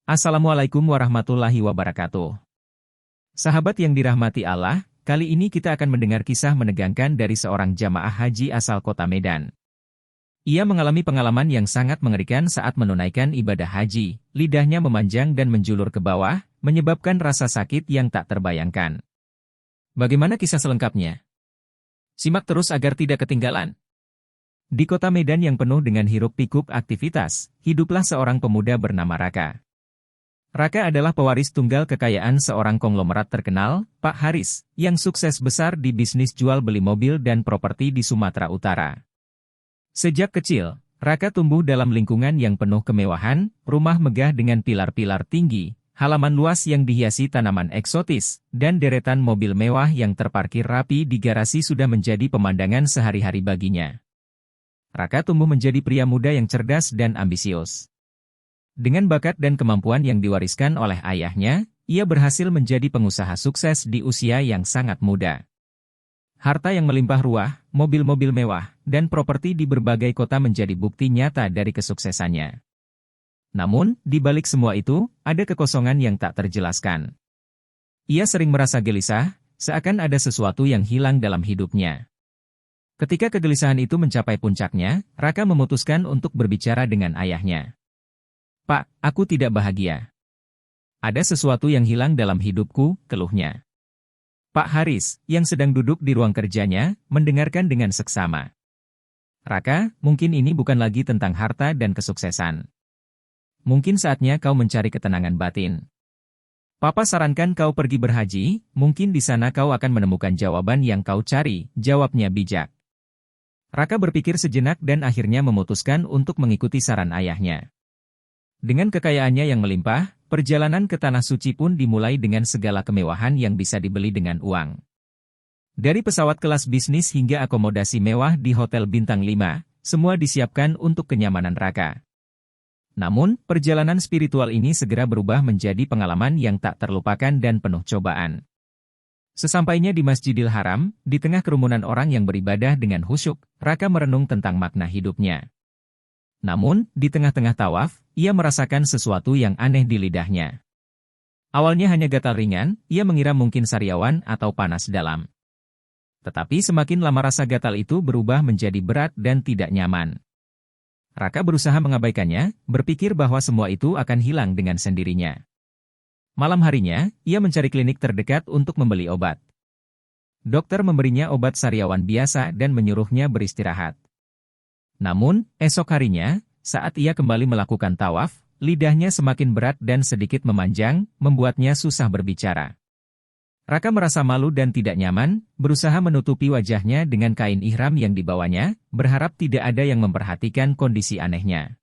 Assalamualaikum warahmatullahi wabarakatuh. Sahabat yang dirahmati Allah, kali ini kita akan mendengar kisah menegangkan dari seorang jamaah haji asal kota Medan. Ia mengalami pengalaman yang sangat mengerikan saat menunaikan ibadah haji, lidahnya memanjang dan menjulur ke bawah, menyebabkan rasa sakit yang tak terbayangkan. Bagaimana kisah selengkapnya? Simak terus agar tidak ketinggalan. Di kota Medan yang penuh dengan hiruk-pikuk aktivitas, hiduplah seorang pemuda bernama Raka. Raka adalah pewaris tunggal kekayaan seorang konglomerat terkenal, Pak Haris, yang sukses besar di bisnis jual-beli mobil dan properti di Sumatera Utara. Sejak kecil, Raka tumbuh dalam lingkungan yang penuh kemewahan, rumah megah dengan pilar-pilar tinggi, halaman luas yang dihiasi tanaman eksotis, dan deretan mobil mewah yang terparkir rapi di garasi sudah menjadi pemandangan sehari-hari baginya. Raka tumbuh menjadi pria muda yang cerdas dan ambisius. Dengan bakat dan kemampuan yang diwariskan oleh ayahnya, ia berhasil menjadi pengusaha sukses di usia yang sangat muda. Harta yang melimpah ruah, mobil-mobil mewah, dan properti di berbagai kota menjadi bukti nyata dari kesuksesannya. Namun, di balik semua itu, ada kekosongan yang tak terjelaskan. Ia sering merasa gelisah, seakan ada sesuatu yang hilang dalam hidupnya. Ketika kegelisahan itu mencapai puncaknya, Raka memutuskan untuk berbicara dengan ayahnya. "Pak, aku tidak bahagia. Ada sesuatu yang hilang dalam hidupku," keluhnya. Pak Haris, yang sedang duduk di ruang kerjanya, mendengarkan dengan seksama. "Raka, mungkin ini bukan lagi tentang harta dan kesuksesan. Mungkin saatnya kau mencari ketenangan batin. Papa sarankan kau pergi berhaji, mungkin di sana kau akan menemukan jawaban yang kau cari," jawabnya bijak. Raka berpikir sejenak dan akhirnya memutuskan untuk mengikuti saran ayahnya. Dengan kekayaannya yang melimpah, perjalanan ke Tanah Suci pun dimulai dengan segala kemewahan yang bisa dibeli dengan uang. Dari pesawat kelas bisnis hingga akomodasi mewah di Hotel Bintang 5, semua disiapkan untuk kenyamanan Raka. Namun, perjalanan spiritual ini segera berubah menjadi pengalaman yang tak terlupakan dan penuh cobaan. Sesampainya di Masjidil Haram, di tengah kerumunan orang yang beribadah dengan khusyuk, Raka merenung tentang makna hidupnya. Namun, di tengah-tengah tawaf, ia merasakan sesuatu yang aneh di lidahnya. Awalnya hanya gatal ringan, ia mengira mungkin sariawan atau panas dalam. Tetapi semakin lama rasa gatal itu berubah menjadi berat dan tidak nyaman. Raka berusaha mengabaikannya, berpikir bahwa semua itu akan hilang dengan sendirinya. Malam harinya, ia mencari klinik terdekat untuk membeli obat. Dokter memberinya obat sariawan biasa dan menyuruhnya beristirahat. Namun, esok harinya, saat ia kembali melakukan tawaf, lidahnya semakin berat dan sedikit memanjang, membuatnya susah berbicara. Raka merasa malu dan tidak nyaman, berusaha menutupi wajahnya dengan kain ihram yang dibawanya, berharap tidak ada yang memperhatikan kondisi anehnya.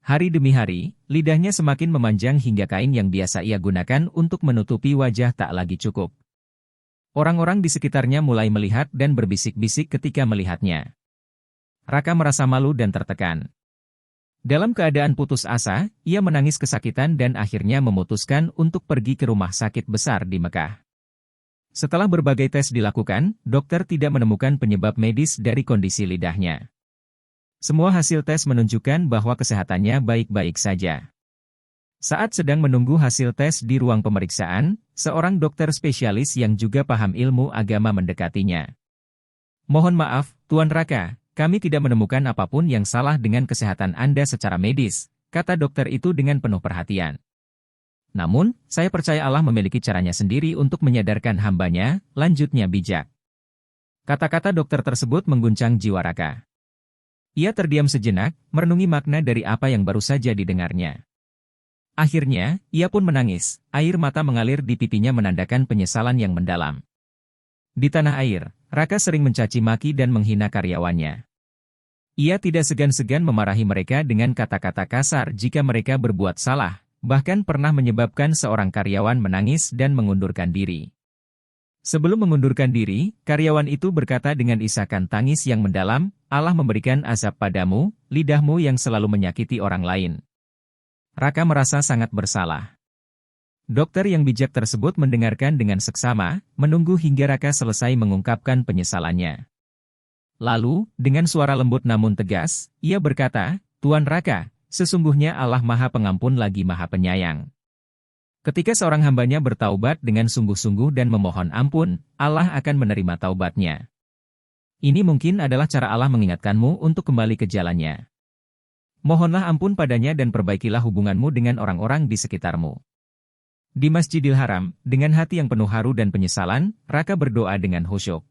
Hari demi hari, lidahnya semakin memanjang hingga kain yang biasa ia gunakan untuk menutupi wajah tak lagi cukup. Orang-orang di sekitarnya mulai melihat dan berbisik-bisik ketika melihatnya. Raka merasa malu dan tertekan. Dalam keadaan putus asa, ia menangis kesakitan dan akhirnya memutuskan untuk pergi ke rumah sakit besar di Mekah. Setelah berbagai tes dilakukan, dokter tidak menemukan penyebab medis dari kondisi lidahnya. Semua hasil tes menunjukkan bahwa kesehatannya baik-baik saja. Saat sedang menunggu hasil tes di ruang pemeriksaan, seorang dokter spesialis yang juga paham ilmu agama mendekatinya. "Mohon maaf, Tuan Raka, kami tidak menemukan apapun yang salah dengan kesehatan Anda secara medis," kata dokter itu dengan penuh perhatian. "Namun, saya percaya Allah memiliki caranya sendiri untuk menyadarkan hambanya," lanjutnya bijak. Kata-kata dokter tersebut mengguncang jiwa Raka. Ia terdiam sejenak, merenungi makna dari apa yang baru saja didengarnya. Akhirnya, ia pun menangis, air mata mengalir di pipinya menandakan penyesalan yang mendalam. Di tanah air, Raka sering mencaci maki dan menghina karyawannya. Ia tidak segan-segan memarahi mereka dengan kata-kata kasar jika mereka berbuat salah, bahkan pernah menyebabkan seorang karyawan menangis dan mengundurkan diri. Sebelum mengundurkan diri, karyawan itu berkata dengan isakan tangis yang mendalam, "Allah memberikan azab padamu, lidahmu yang selalu menyakiti orang lain." Raka merasa sangat bersalah. Dokter yang bijak tersebut mendengarkan dengan seksama, menunggu hingga Raka selesai mengungkapkan penyesalannya. Lalu, dengan suara lembut namun tegas, ia berkata, "Tuan Raka, Sesungguhnya Allah Maha Pengampun lagi Maha Penyayang. Ketika seorang hambanya bertaubat dengan sungguh-sungguh dan memohon ampun, Allah akan menerima taubatnya. Ini mungkin adalah cara Allah mengingatkanmu untuk kembali ke jalannya. Mohonlah ampun padanya dan perbaikilah hubunganmu dengan orang-orang di sekitarmu. Di Masjidil Haram, dengan hati yang penuh haru dan penyesalan, Raka berdoa dengan khusyuk.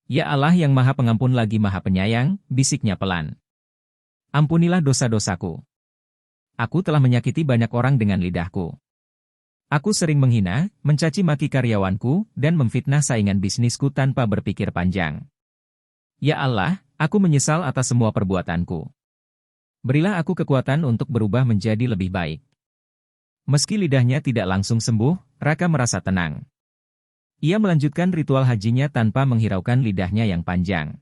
Ya Allah yang Maha Pengampun lagi Maha Penyayang, bisiknya pelan. Ampunilah dosa-dosaku. Aku telah menyakiti banyak orang dengan lidahku. Aku sering menghina, mencaci maki karyawanku, dan memfitnah saingan bisnisku tanpa berpikir panjang. Ya Allah, aku menyesal atas semua perbuatanku. Berilah aku kekuatan untuk berubah menjadi lebih baik. Meski lidahnya tidak langsung sembuh, Raka merasa tenang. Ia melanjutkan ritual hajinya tanpa menghiraukan lidahnya yang panjang.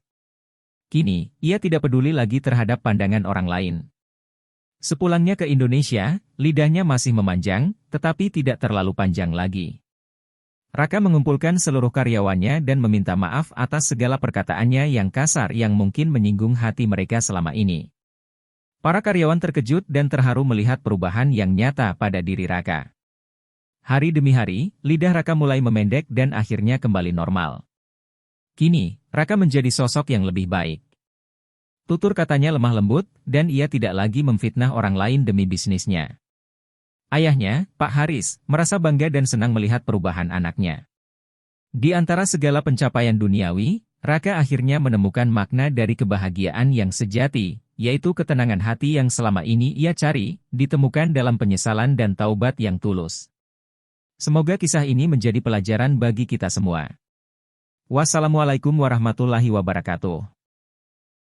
Kini, ia tidak peduli lagi terhadap pandangan orang lain. Sepulangnya ke Indonesia, lidahnya masih memanjang, tetapi tidak terlalu panjang lagi. Raka mengumpulkan seluruh karyawannya dan meminta maaf atas segala perkataannya yang kasar yang mungkin menyinggung hati mereka selama ini. Para karyawan terkejut dan terharu melihat perubahan yang nyata pada diri Raka. Hari demi hari, lidah Raka mulai memendek dan akhirnya kembali normal. Kini, Raka menjadi sosok yang lebih baik. Tutur katanya lemah lembut, dan ia tidak lagi memfitnah orang lain demi bisnisnya. Ayahnya, Pak Haris, merasa bangga dan senang melihat perubahan anaknya. Di antara segala pencapaian duniawi, Raka akhirnya menemukan makna dari kebahagiaan yang sejati, yaitu ketenangan hati yang selama ini ia cari, ditemukan dalam penyesalan dan taubat yang tulus. Semoga kisah ini menjadi pelajaran bagi kita semua. Wassalamualaikum warahmatullahi wabarakatuh.